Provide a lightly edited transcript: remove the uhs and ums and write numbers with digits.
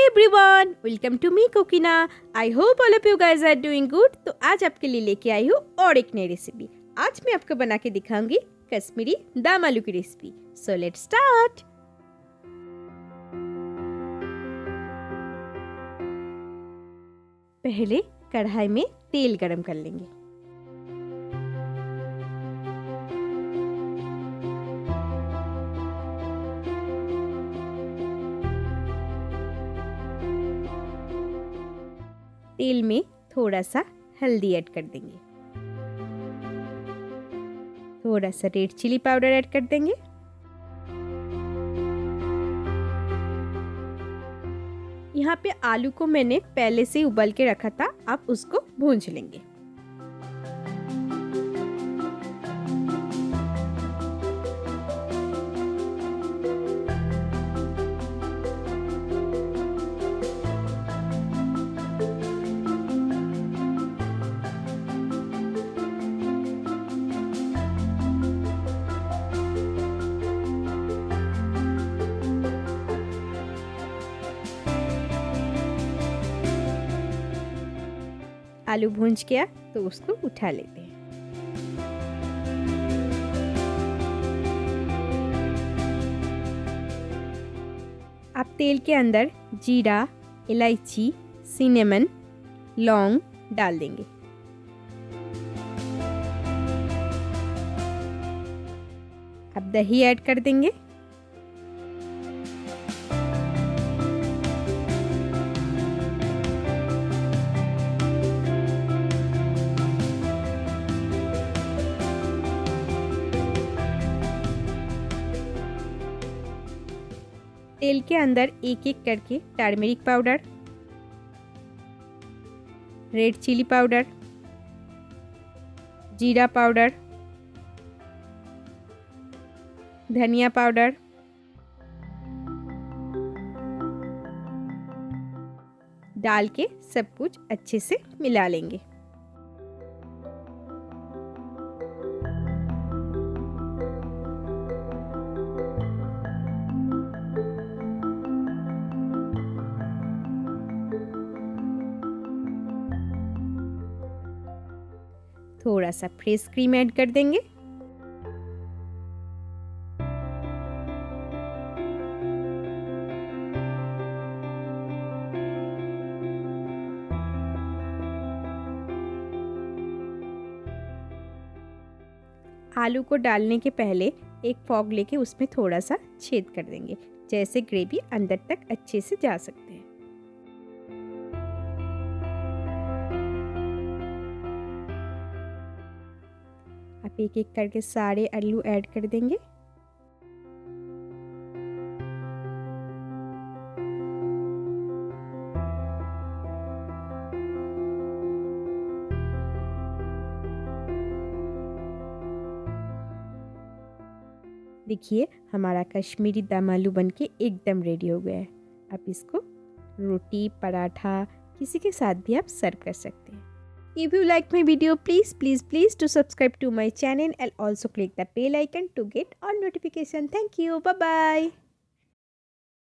Everyone, welcome to me कुकिना। I hope all of you guys are doing good. तो आज आपके लिए लेके आई हूँ और एक नई रेसिपी। आज मैं आपको बना के दिखाऊंगी कश्मीरी दम आलू की रेसिपी। So let's start. पहले कढ़ाई में तेल गरम कर लेंगे। तेल में थोड़ा सा हल्दी ऐड कर देंगे, थोड़ा सा रेड चिली पाउडर ऐड कर देंगे, यहाँ पे आलू को मैंने पहले से उबाल के रखा था, आप उसको भूंज लेंगे। आलू भूंज गया तो उसको उठा लेते हैं। आप तेल के अंदर जीरा, इलायची, सिनेमन, लौंग डाल देंगे। अब दही ऐड कर देंगे। तेल के अंदर एक एक करके turmeric powder, red chilli powder, जीरा पाउडर, धनिया पाउडर, डाल के सब कुछ अच्छे से मिला लेंगे। थोड़ा सा फ्रेश क्रीम ऐड कर देंगे। आलू को डालने के पहले एक फॉग लेके उसमें थोड़ा सा छेद कर देंगे, जैसे ग्रेवी अंदर तक अच्छे से जा सकते हैं। आप एक एक करके सारे आलू ऐड कर देंगे। देखिए हमारा कश्मीरी दम आलू बनके एकदम रेडी हो गया है। आप इसको रोटी, पराठा किसी के साथ भी आप सर्व कर सकते हैं। If you like my video, please to subscribe to my channel and also click the bell icon to get all notification. Thank you. Bye bye.